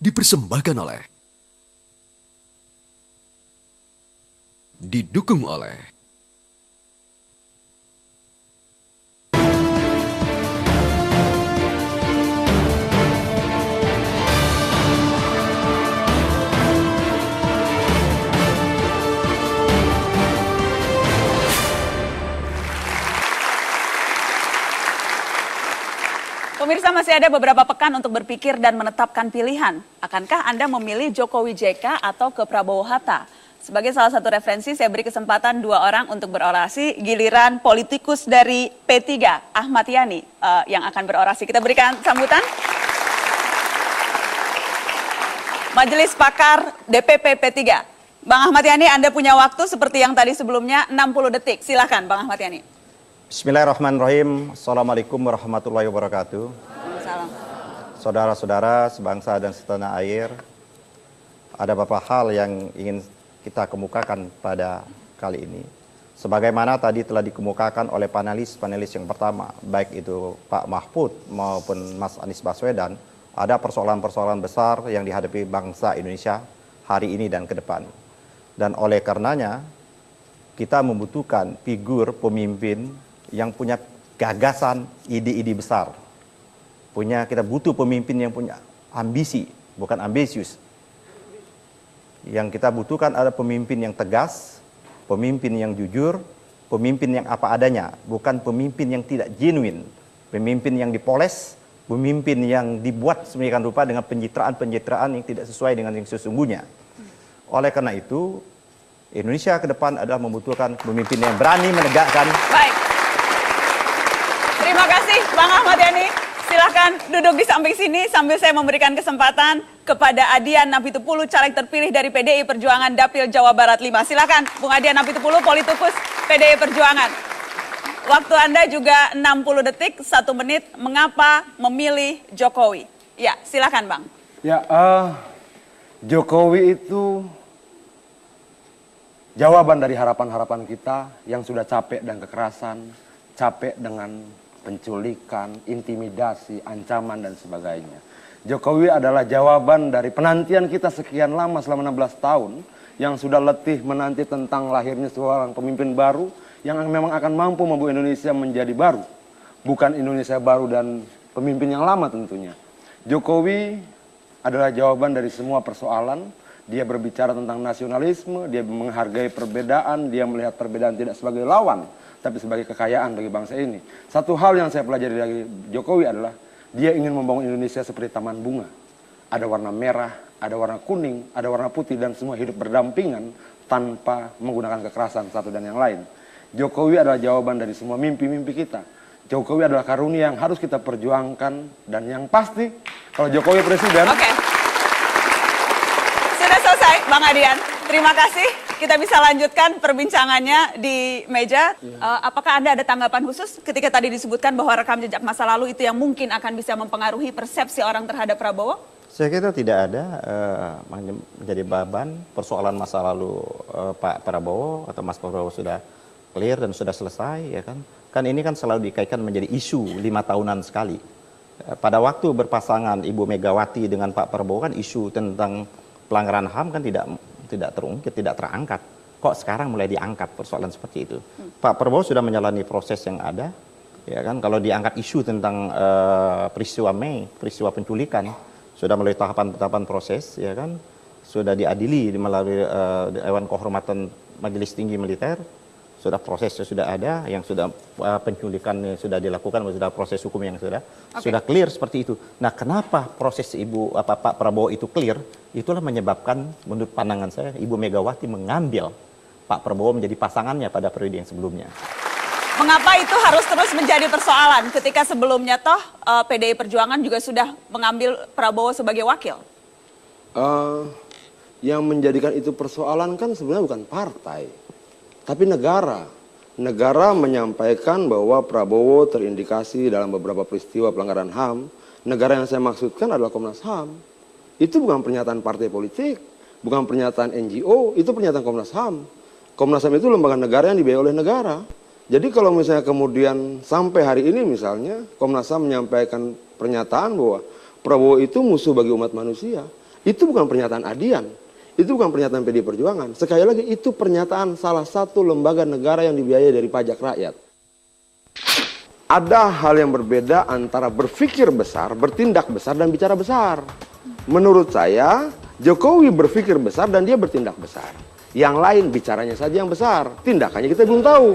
dipersembahkan oleh, didukung oleh Pemirsa, masih ada beberapa pekan untuk berpikir dan menetapkan pilihan. Akankah Anda memilih Jokowi JK atau ke Prabowo Hatta? Sebagai salah satu referensi, saya beri kesempatan dua orang untuk berorasi. Giliran politikus dari P3, Ahmad Yani, yang akan berorasi. Kita berikan sambutan. Majelis Pakar DPP P3. Bang Ahmad Yani, Anda punya waktu seperti yang tadi sebelumnya, 60 detik. Silakan, Bang Ahmad Yani. Bismillahirrahmanirrahim. Assalamualaikum warahmatullahi wabarakatuh. Salam. Saudara-saudara sebangsa dan setanah air, ada beberapa hal yang ingin kita kemukakan pada kali ini. Sebagaimana tadi telah dikemukakan oleh panelis yang pertama, baik itu Pak Mahfud maupun Mas Anies Baswedan, ada persoalan-persoalan besar yang dihadapi bangsa Indonesia hari ini dan ke depan. Dan oleh karenanya, kita membutuhkan figur pemimpin yang punya gagasan, ide-ide besar. Kita butuh pemimpin yang punya ambisi, bukan ambisius. Yang kita butuhkan ada pemimpin yang tegas, pemimpin yang jujur, pemimpin yang apa adanya, bukan pemimpin yang tidak genuine, pemimpin yang dipoles, pemimpin yang dibuat sedemikian rupa dengan pencitraan-pencitraan yang tidak sesuai dengan yang sesungguhnya. Oleh karena itu, Indonesia ke depan adalah membutuhkan pemimpin yang berani menegakkan. Baik. Terima kasih Bang Ahmad Yani. Silahkan duduk di samping sini sambil saya memberikan kesempatan kepada Adian Napitupulu, caleg terpilih dari PDI Perjuangan Dapil Jawa Barat 5. Silahkan Bung Adian Napitupulu, politikus PDI Perjuangan. Waktu Anda juga 60 detik, 1 menit. Mengapa memilih Jokowi? Ya, silahkan Bang. Ya, Jokowi itu jawaban dari harapan-harapan kita yang sudah capek dan kekerasan, capek dengan penculikan, intimidasi, ancaman dan sebagainya. Jokowi adalah jawaban dari penantian kita sekian lama selama 16 tahun yang sudah letih menanti tentang lahirnya seorang pemimpin baru yang memang akan mampu membawa Indonesia menjadi baru. Bukan Indonesia baru dan pemimpin yang lama tentunya. Jokowi adalah jawaban dari semua persoalan. Dia berbicara tentang nasionalisme, dia menghargai perbedaan, dia melihat perbedaan tidak sebagai lawan, tapi sebagai kekayaan bagi bangsa ini. Satu hal yang saya pelajari dari Jokowi adalah dia ingin membangun Indonesia seperti taman bunga. Ada warna merah, ada warna kuning, ada warna putih, dan semua hidup berdampingan tanpa menggunakan kekerasan satu dan yang lain. Jokowi adalah jawaban dari semua mimpi-mimpi kita. Jokowi adalah karunia yang harus kita perjuangkan, dan yang pasti kalau Jokowi presiden... Oke. Sudah selesai Bang Adian. Terima kasih. Kita bisa lanjutkan perbincangannya di meja. Apakah Anda ada tanggapan khusus ketika tadi disebutkan bahwa rekam jejak masa lalu itu yang mungkin akan bisa mempengaruhi persepsi orang terhadap Prabowo? Saya kira tidak ada menjadi beban persoalan masa lalu Pak Prabowo atau Mas Prabowo sudah clear dan sudah selesai, ya kan? Kan ini kan selalu dikaitkan menjadi isu 5 tahunan sekali. Pada waktu berpasangan Ibu Megawati dengan Pak Prabowo kan isu tentang pelanggaran HAM kan tidak terungkit, tidak terangkat. Kok sekarang mulai diangkat persoalan seperti itu? Pak Prabowo sudah menjalani proses yang ada, ya kan? Kalau diangkat isu tentang peristiwa Mei, peristiwa penculikan, sudah melalui tahapan-tahapan proses, ya kan? Sudah diadili melalui Dewan Kehormatan Majelis Tinggi Militer, sudah prosesnya sudah ada, yang sudah penculikan sudah dilakukan, sudah proses hukum yang sudah clear seperti itu. Nah, kenapa proses Pak Prabowo itu clear? Itulah menyebabkan menurut pandangan saya Ibu Megawati mengambil Pak Prabowo menjadi pasangannya pada periode yang sebelumnya. Mengapa itu harus terus menjadi persoalan ketika sebelumnya toh PDI Perjuangan juga sudah mengambil Prabowo sebagai wakil? Yang menjadikan itu persoalan kan sebenarnya bukan partai, tapi negara. Negara menyampaikan bahwa Prabowo terindikasi dalam beberapa peristiwa pelanggaran HAM. Negara yang saya maksudkan adalah Komnas HAM. Itu bukan pernyataan partai politik, bukan pernyataan NGO, itu pernyataan Komnas HAM. Komnas HAM itu lembaga negara yang dibiayai oleh negara. Jadi kalau misalnya kemudian sampai hari ini misalnya Komnas HAM menyampaikan pernyataan bahwa Prabowo itu musuh bagi umat manusia, Itu bukan pernyataan Adian. Itu bukan pernyataan PDI Perjuangan. Sekali lagi, itu pernyataan salah satu lembaga negara yang dibiayai dari pajak rakyat. Ada hal yang berbeda antara berpikir besar, bertindak besar, dan bicara besar. Menurut saya, Jokowi berpikir besar dan dia bertindak besar. Yang lain bicaranya saja yang besar, tindakannya kita belum tahu.